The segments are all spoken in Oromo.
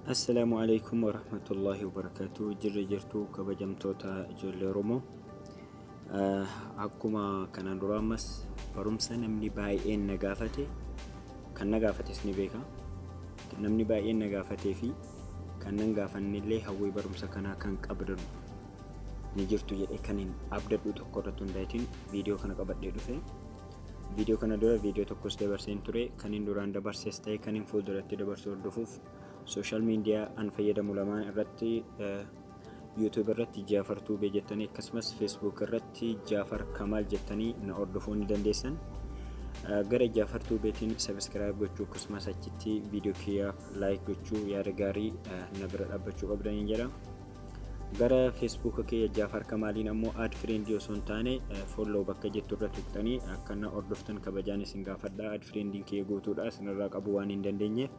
Assalamualaikum warahmatullahi wabarakatuh. Jirtu kabajamtoota ijoollee Oromoo. Akkuma kanaan dura ammas barumsa namni baay'een na gaafate kan na gaafates ni beeka. Namni baay'een na gaafatee fi kan nan gaafannillee hawwii barumsa kanaa kan qabdan ni jirtu jedhee kan hin abdadhu tokko irratti hundaatiin viidiyoo kana qabadhee dhufe. Viidiyoo kana dura viidiyoo tokkos dabarseen ture, kan hin duraan dabarsees ta'e kan hin fuulduratti dabarsu hordofuuf social media an fayyadamu lamaan irratti YouTube irratti Jaafar Tuubee jettanii akkasumas Facebook irratti Jaafar Kamaal jettanii na hordofuu ni dandeessan. Gara Jaafar Tuubeetiin subscribe gochuu akkasumas achitti viidiyoo kiyyaaf like gochuu yaada gaarii na bira dhaabbachuu qabdanii jedha. Gara Facebook kiyya Jaafar Kamaaliin ammoo add friend osoo hin taane follow bakka jettu irra tuqxanii akka na hordoftan kabajaan isin gaafadha. Add friendiin kiyya guutuudha isinirraa qabu waan hin dandeenyeef.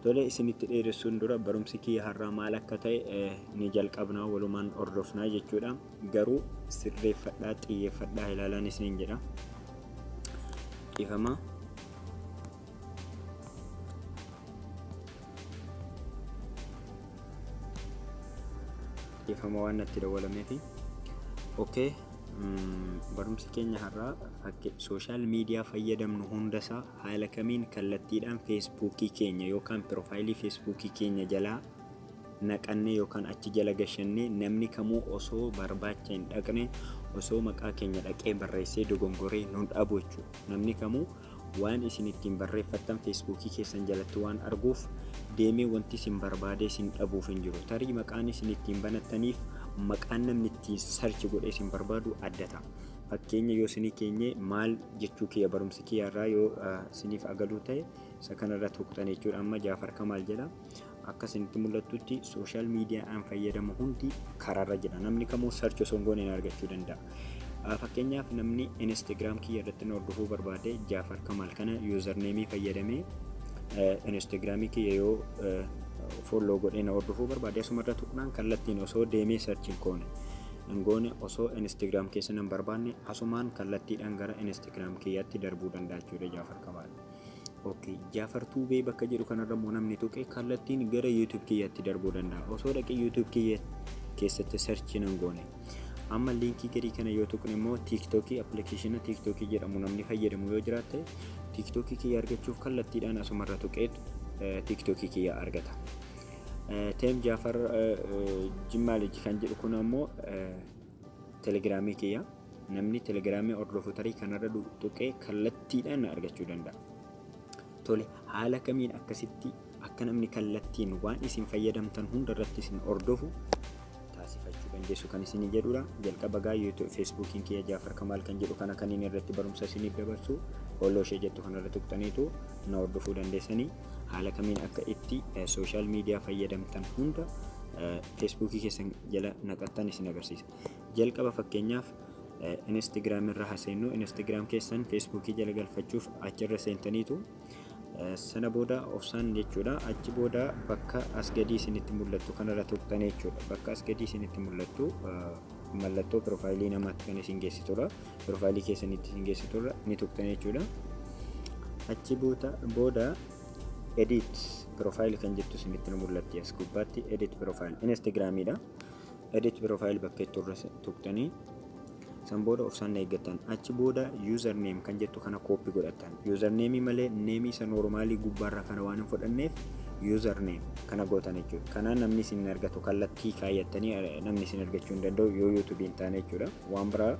Tole isinitti dheeressuun dura barumsi kiyya har'aa maal akka ta'e ni jalqabnaa walumaan hordofnaa jechuudha. Garuu sirreeffadhaa xiyyeeffadhaa ilaalaan isiniin jedha. Dhiifama. Dhiifama waan natti dawwalameefi. Okay. Barumsi keenya har'aa social media fayyadamnu hundasaa haala kamiin kallattiidhaan Facebookii keenya yookaan profaayilii Facebookii keenya jalaa naqannee yookaan achi jala gashannee namni kamuu osoo barbaacha hin dhaqne osoo maqaa keenya dhaqee barreessee dogongoree nun dhabu jechuudha. Namni kamuu waan isin ittiin barreeffattan Facebookii keessan jalatti waan arguuf deemee wanti isin barbaade isin dhabuuf hin jiru. Tarii maqaan isin ittiin banattaniif maqaan namni ittiin search godhee isin barbaadu adda ta'a. Fakkeenya yoo isinii keenye maal jechuu kiyya barumsi kiyya irraa yoo isiniif agaluu ta'e isa kanarra tuqxan jechuudha. Amma Jaafar Kamaal jedha. Akka isinitti mul'atutti social media an fayyadamu hundi karaarra jira. Namni kamuu search osoo hin goone argachuu danda'a. Fakkeenyaaf namni Instagram kiyya irratti na hordofuu barbaade Jaafar Kamaal kana username fayyadamee Instagram kiyya yoo follow godhee na hordofuu barbaade asumarra tuqnaan kallattiin osoo deemee search hin goone osoo Instagram keessa nan barbaanne asumaan kallattiidhaan gara Instagram kiyyaatti darbuu danda'a jechuudha Jaafar Kamaal. Okay, Jaafar Tuubee bakka jedhu kanarra immoo namni tuqee kallattiin gara YouTube kiyyaatti darbuu danda'a. Osoo dhaqee YouTube kiyya keessatti search nan goone. Amma linkii gadii kana yoo tuqne immoo TikTokii application TikTokii jedhamu namni fayyadamu yoo jiraate TikTokii kiyya argachuuf kallattiidhaan asumarra tuqeetu TikTokii kiyya argata. Teem Jaafar Jimmaaliji kan jedhu kun ammoo Telegiraamii kiyya. Namni Telegiraamii hordofu tarii kanarra tuqee kallattiidhaan argachuu danda'a. Tole haala kamiin akkasitti akka namni kallattiin waan isin fayyadamtan hundarratti isin hordofu taasifachuu dandeessu kan isin jedhudha. Jalqaba gaa YouTube Facebookiin kiyya Jaafar Kamaal kan jedhu kana kan inni irratti barumsa isiniif dabarsu follow ishee jettu kanarra tuqxaniitu na hordofuu dandeessanii haala kamiin akka itti social media fayyadamtan hunda Facebookii keessan jala naqattan isin agarsiisa. Jalqaba fakkeenyaaf Instagram irra haseennu Instagram keessan Facebookii jala galfachuuf achirra seentaniitu sana booda ofsaan jechuudha. Achi booda bakka as gadii isinitti mul'attu kanarra tuqxanii jechuudha. Bakka as gadii isinitti mul'attu mallattoo profaayilii namaatti kan isin geessitudha. Profaayilii keessanitti isin geessitudha ni tuqxanii jechuudha. Achi booda edit profaayil kan jettu isinitti mul'atti as gubbaatti edit profaayil Instagramiidha. Edit profaayil bakka itti irra tuqxanii san booda ofsaan eeggatan. Achi booda username kan jettu kana copy godhatan. Username malee name isa normaalii gubbaarra kana waan hin fudhanneef username kana gootan jechuudha. Kanaan namni isin argatu kallattii kaayyattanii namni isin argachuu hin danda'u yoo YouTube hin taane jechuudha. Waan biraa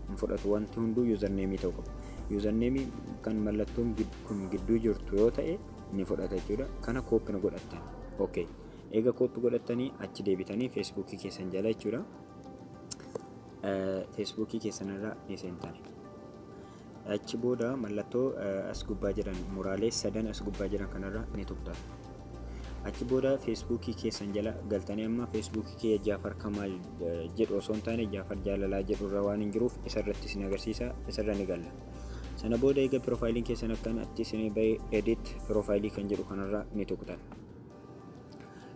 hin fudhatu wanti hunduu username ta'uu qaba. Username kan mallattoon kun gidduu jirtu yoo ta'e ni fudhata jechuudha. Kana copy na godhatan. Okay. Eega copy godhatanii achi deebitanii Facebookii keessan jala jechuudha. Facebookii keessanirra ni seentani. Achi booda mallattoo as gubbaa jiran muraalee sadan as gubbaa jiran kanarra ni tuqxan. Achi booda Facebookii keessan jala galtanii amma Facebookii kiyya Jaafar Kamaal jedhu osoo hin taane Jaafar Jaalalaa jedhurra waan hin jiruuf isarratti isin agarsiisa. Isarra ni galla. Sana booda eega profaayiliin keessan akkanatti isin bahee edit profaayilii kan jedhu kanarra ni tuqxan.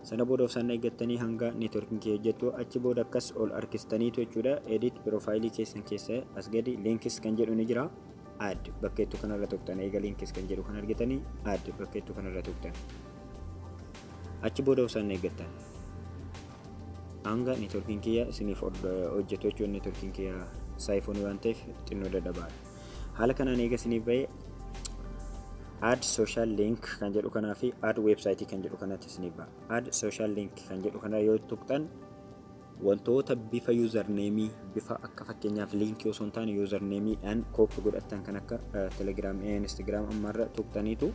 Sana booda ofsaan eeggattanii hanga networking kee hojjettu achi booda akkas ol harkistaniitu jechuudha. Edit profaayilii keessan keessa as gadi links kan jedhu ni jira. Add bakka itti kanarra tuqxan eega links kan jedhu kan argitanii add bakka itti kanarra tuqxan. Achi booda osoo eeggattan hanga networking kiyya isiniif hojjetu jechuun networking kiyya saayifoonii waan ta'eef xinnoo dadhabaadha. Haala kanaan eega isiniif bahee add social link kan jedhu kanaa fi add website kan jedhu kanatti isiniif ba'a. Add social link kan jedhu kana yoo tuqxan wantoota bifa username bifa akka fakkeenyaaf linkii osoo hin taane usernameedhaan kooppi godhattan kan akka telegram instagram ammarra tuqxaniitu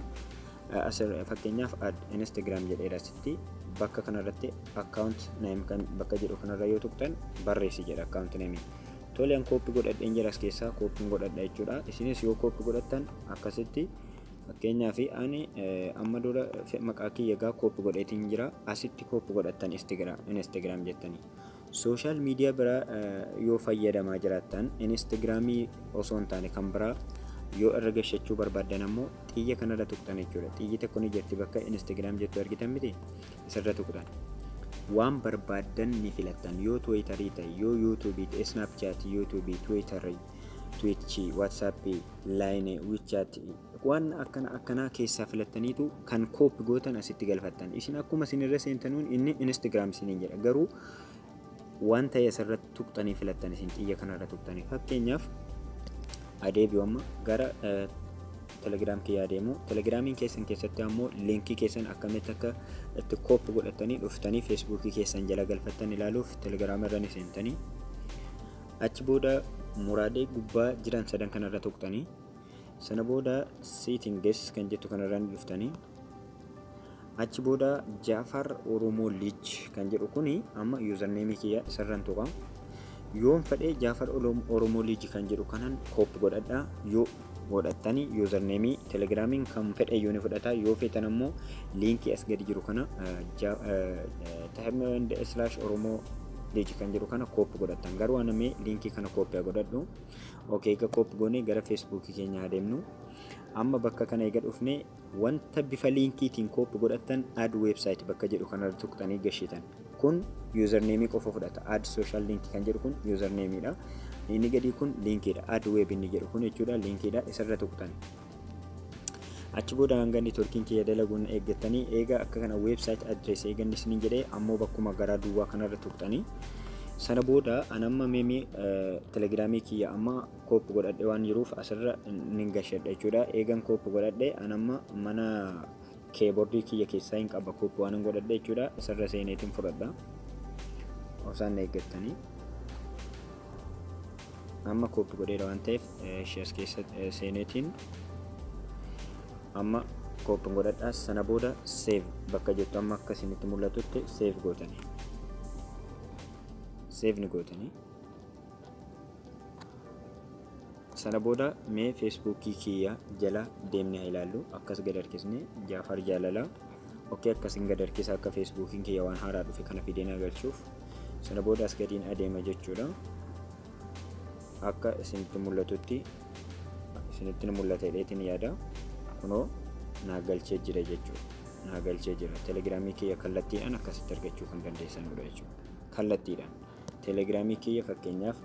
asir fakkeenyaaf add instagram jedheera asitti bakka kanarratti account name kan bakka jedhu kanarra yoo tuqxan barreessi jedha account name. Tole an kooppi godhadheen jira as keessaa kooppiin godhadha jechuudha. Isinis yoo kooppi godhattan akkasitti fakkeenyaaf ani amma dura maqaa kiyya gaa kooppi godheetiin jira asitti kooppi godhattan instagram jettanii. Social media bira yoo fayyadamaa jiraattan instagramii osoo hin taane kan biraa yoo irra gashachuu barbaadan ammoo xiyya kanarra tuqxan jechuudha. Xiyyi tokko ni jirti bakka instagram jettu argitan miti isarra tuqxan. Waan barbaadan ni filattan yoo Twitterii ta'e yoo YouTube, Snapchat, YouTube, Twitter, Twitch, WhatsApp, Line, WeChat waan akkana keessaa filattaniitu kan kooppi gootan asitti galfattan. Isin akkuma isinirra seentanuun inni Instagram isiniin jedha. Garuu waan ta'e asirratti tuqxanii filattan isin xiyya kanarra tuqxanii. Fakkeenyaaf adeebi'u amma gara telegram kiyyaa deemu. Telegramiin keessan keessatti ammoo linkii keessan akkamitti akka itti kooppi godhatanii dhuftanii feesbuukii keessan jala galfattan ilaaluuf telegram irra ni seentanii. Achi booda muraadee gubbaa jiran sadan kanarra tuqxanii. Sana booda settings kan jettu kanarra ni dhuftanii. Achi booda Jaafar Oromoo Lij kan jedhu kuni amma username kiyya isarran tuqa. Yoon fedhe Jaafar Oromoo Lij kan jedhu kanan kooppi godhadha. Yoo godhattanii username telegramiin kan fedhe yoo ni fudhata. Yoo feetan ammoo linkii as gadi jiru kana /Oromoo Lij kan jedhu kana kooppi godhattan. Garuu aname linkii kana kooppi godhadhu. Okay, egaa kooppi goonee gara Facebook keenya adeemnu. Amma bakka kana eega dhufne wanta bifa linkiitiin kooppi godhattan add website bakka jedhu kanarra tuqxanii gashitan. Kun username qofa fudhata. Add social link kan jedhu kun username dha. Inni gadi kun linkidha. Add web inni jedhu kun jechuudha linkidha. Isarra tuqxan. Achi booda hanga networking kiyya dalaguun eeggatanii eega akka kana website address eeganni isiniin jedhee ammoo bakkuma garaa duwwaa kanarra tuqxanii. Sana booda anamma meemii telegramii kiyya amma kooppi godhadhe waan jiruuf asirra nin gashadha jechuudha. Eegan kooppi godhadhe anamma mana keyboardii kiyya keessaa hin qaba kooppi waan hin godhadhe jechuudha. Isarra seeneetiin fudhadha. Osaan eeggattanii amma kooppi godheera waan ta'eef as keessa seeneetiin amma kooppi godhadha. Sana booda save bakka jettu amma akka isinitti mul'atutti save gootanii. Save ni gootanii. Sana booda mee feesbuukii kiyya jala deemnee haa ilaallu. Akkas gad harkisne Jaafar Jaalalaa. Okay, akkasiin gad harkisa akka feesbuukiin kiyya waan haaraa dhufe kana fideen agarsiisuuf. Sana booda as gadiin adeema jechuudha. Akka isinitti mul'atutti isinitti mul'ata jedheetiin yaada. Kunoo naa galchee jira jechuudha. Naa galchee jira. Telegramii kiyya kallattiidhaan akkasitti argachuu kan dandeessanudha jechuudha. Kallattiidhaan. Telegramii kiyya fakkeenyaaf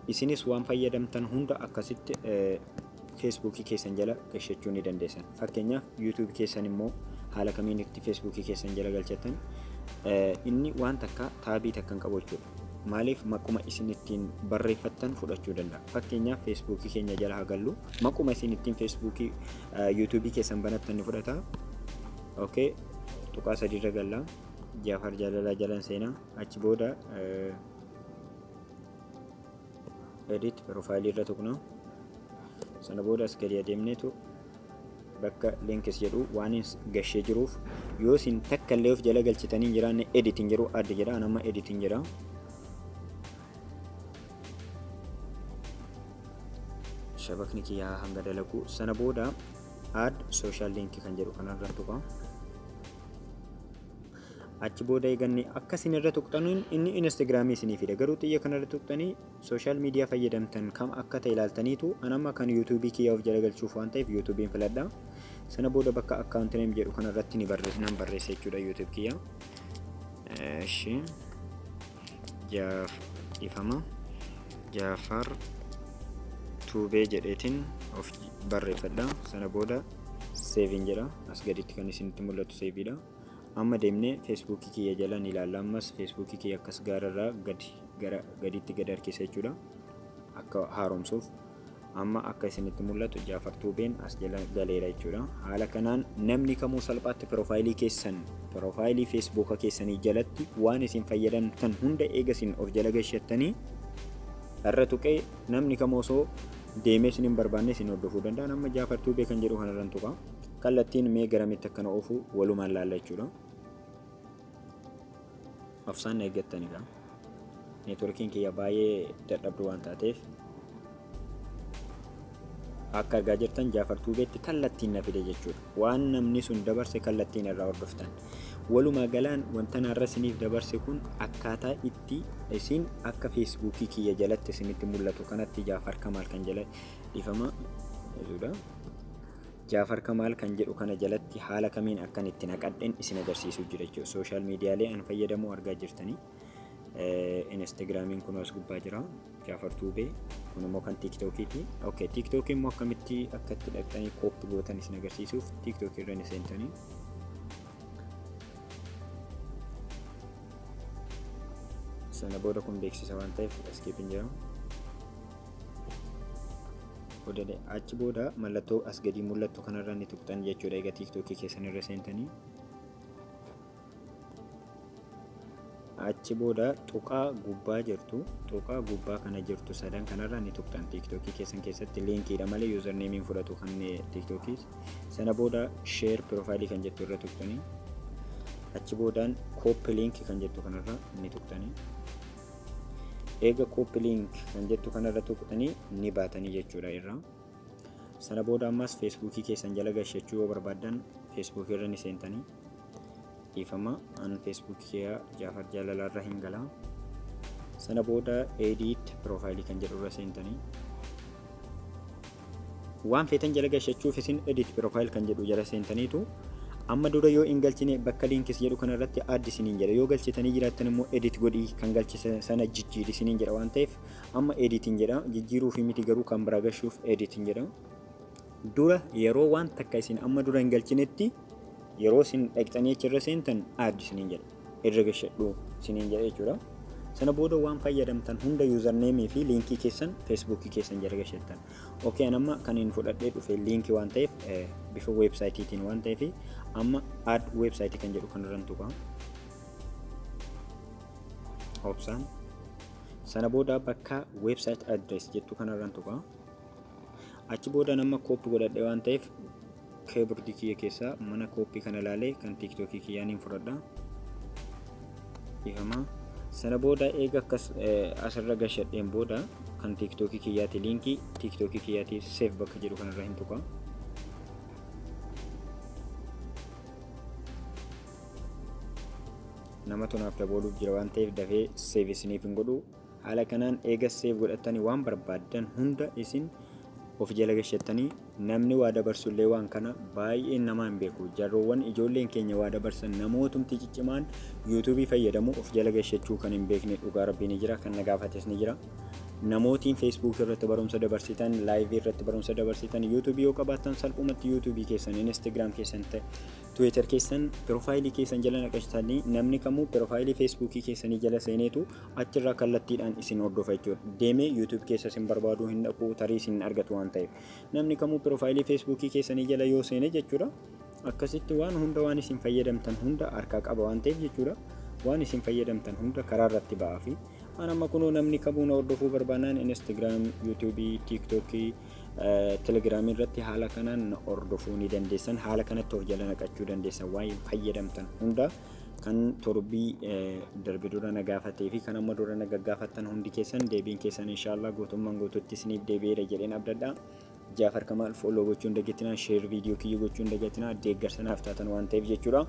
isinis waan fayyadamtan hunda akkasitti feesbuukii keessan jala gashachuu ni dandeessan. Fakkeenyaaf YouTube keessan immoo haala kamiin itti feesbuukii keessan jala galchattan inni waan takka taabii takka hin qabu jechuudha. Maaliif maquma isin ittiin barreeffattan fudhachuu danda'a. Fakkeenyaaf feesbuukii keenya jala haa gallu maquma isin ittiin feesbuukii YouTube keessan banattan ni fudhata. Okay, tuqaa sadiirra galla. Jaafar Jaalalaa jalan seenaa. Achi booda edit profile irra tuqna. Sana booda as gadi adeemneetu bakka links jedhu waan gashee jiruuf yoo isin takka illee of jala galchitanii jiraanne editing jedhu add jedha. Anamma editing jedha. Shabakni kiyyaa hanga dalagu. Sana booda add social link kan jedhu kanarra tuqa. Achi booda eeganni akka isin irra tuqxanuun inni Instagramii isinii fida. Garuu xiyya kanarra tuqxanii social media fayyadamtan kam akka ta'e ilaaltaniitu anamma kan YouTube kiyya of jala galchuuf waan ta'eef YouTubein filadha. Sana booda bakka account name jedhu kanarratti ni barreessa jechuudha YouTube kiyya. Eshi Jaafar Tuubee jedheetiin of barreeffadha. Sana booda save jedha. As gaditti kan isinitti mul'atu save dha. amma deemnee feesbuukii kiyya jalaan ilaalla. Ammas feesbuukii kiyya akkas gaararraa gaditti gad harkisa jechuudha akka haaromsuuf. Amma akka isinitti mul'atu Jaafar Tuubeen as jala galeera jechuudha. Haala kanaan namni kamuu salphaatti piroofaayilii feesbuuka keessanii jalatti waan isin fayyadamtan hunda eega isin of jala gashattanii irra tuqee namni kamuu osoo deemee isin hin barbaanne isin hordofuu danda'an. Amma Jaafar Tuubee kan jedhu kanarraan tuqa. Kallattiin mee garamitti akkana oofu walumaan laalla jechuudha. Ofsaan eeggattanidha. Neetworkiin kiyya baay'ee dadhabdu waan taateef akka argaa jirtan Jaafar Tuubeetti kallattiin na fide jechuudha. Waan namni sun dabarse kallattiin irraa hordoftan. Walumaa galaan wanta narra isiniif dabarse kun akkaataa itti isin akka feesbuukii kiyya jalatti isinitti mul'atu kanatti Jaafar Kamaal kan jala ifama jechuudha. Jaafar Kamaal kan jedhu kana jalatti haala kamiin akkan itti naqadhen isin agarsiisuu jira jechuudha. Sooshaal miidiyaalee an fayyadamu argaa jirtanii. Instagramiin kun as gubbaa jira. Jaafar Tuubee kun immoo kan TikTokiiti. Okay, TikTok immoo akkamitti akka itti dhaqxanii kooppi gootan isin agarsiisuuf TikTok irra ni seentanii. Sana booda kun beeksisa waan ta'eef eskeepiin jira. Achi booda mallattoo as gadi mul'attu kanarra ni tuqxan jechuudha. Egaa TikTokii keessan irra seentanii. Achi booda tuqaa gubbaa jirtu, tuqaa gubbaa kana jirtu sadan kanarra ni tuqxan. TikTokii keessan keessatti liinkiidha malee yuuzarneemiin fudhatu kan TikTokii. Sana booda sheer piroofaayilii kan jettu irra tuqxanii. Achi boodaan kooppi liink kan jettu kanarra ni tuqxanii. Eega kooppi liink kan jettu kanarra tuqxanii ni baatanii jechuudha irraa. Sana booda ammas feesbuukii keessan jala gashachuu yoo barbaadan feesbuukii irra ni seentanii. Ifama an feesbuukii kiyya Jaafar Jaalalaarra hin galaa. Sana booda edit piroofaayilii kan jedhu irra seentanii. Waan feetan jala gashachuuf isin edit piroofaayil kan jedhu jala seentaniitu amma dura yoo hin galchine bakka liinkis jedhu kanarratti addi isiniin jedha. Yoo galchitanii jiraattan immoo edit godhii kan galchise sana jijjiiri isiniin jedha waan ta'eef amma editiin jedha. Jijjiiruu fi miti garuu kan biraa gashuuf editiin jedha. Dura yeroo waan takka isin amma dura hin galchinetti yeroo isin dhaqxanii achirra seentan addi isiniin jedha. Irra gashadhu isiniin jedha jechuudha. Sana booda waan fayyadamtan hunda yuuzarneemii fi liinkii keessan feesbuukii keessan jala gashattan. Okay, amma kan hin fudhadhee dhufe liinkii waan ta'eef bifa weebsaayitiitiin waan ta'eef amma add weebsaayitii kan jedhu kanarraan tuqa. Opsaan. Sana booda bakka weebsaayit adrees jettu kanarraan tuqa. Achi booda nama kooppi godhadhe waan ta'eef keeboordii kiyya keessaa mana kooppii kana ilaalee kan TikTokii kiyyaan hin fudhadha. Ifama. Sana booda eega akkas asirra gashadheen booda kan TikTokii kiyyaati liinkii TikTokii kiyyaati save bakka jedhu kanarra hin tuqa. Nama tonaaf dabaluuf jira waan ta'eef dafee save isiniif hin godhu. Haala kanaan eega save godhattanii waan barbaadan hunda isin of jala gashattanii namni waa dabarsullee waan kana baay'een nama hin beeku. Jarroowwan ijoolleen keenya waa dabarsan namootumti ciccimaan yuutuubii fayyadamu of jala gashachuu kan hin beekne dhugaa rabbiin jira, kan na gaafates ni jira. Namootiin feesbuukii irratti barumsa dabarsitan, laayivii irratti barumsa dabarsitan, yuutuubii yoo qabaatan salphumatti yuutuubii keessan, instagram keessan, Twitter keessan, piroofaayilii keessan jala naqashtanii namni kamuu piroofaayilii feesbuukii keessanii jala seeneetu achirraa kallattiidhaan isin hordofa jechuudha. Deemee yuutuub keessa isin barbaaduu hin dhaqu, tarii isin argatu waan ta'eef. Namni kamuu piroofaayilii feesbuukii keessanii jala yoo seene jechuudha. Akkasitti waan hunda waan isin fayyadamtan hunda harkaa qaba waan ta'eef jechuudha. Waan isin fayyadamtan hunda karaa irratti ba'aa fi amma kunoo namni kamuu na hordofuu barbaanaan Instagram, yuutuubii, tiktokii, telegiraamii irratti haala kanaan na hordofuu ni dandeessan. Haala kanatti of jala naqachuu dandeessan waan fayyadamtan hunda kan torbii darbe dura na gaafatee fi kan amma dura na gaggaafattan hundi keessan deebiin keessan inshallah guutummaan guutuutti isiniif deebi'eera jedheen abdadha. Jaafar Kamaal follow gochuun dagatinaa, share viidiyoo kiyya gochuun dagatinaa, deeggarsanaaf taatan waan ta'eef jechuudha.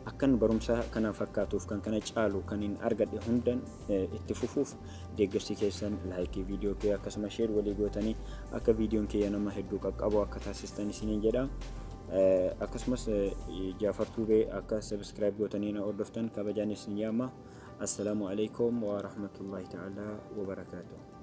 Akkan barumsa kana fakkaatuuf kan kana caalu kan hin argadhe hundan itti fufuuf deeggarsi keessan laayikii viidiyoo kee akkasuma sheer walii gootanii akka viidiyoon kee nama hedduu qaqqabu akka taasistan isiniin jedha. Akkasumas Jaafar Tuubee akka subscribe gootanii na hordoftan kabajaan isin yaama. Assalaamu alaikum wa rahmatullahi ta'ala wa barakaatuh.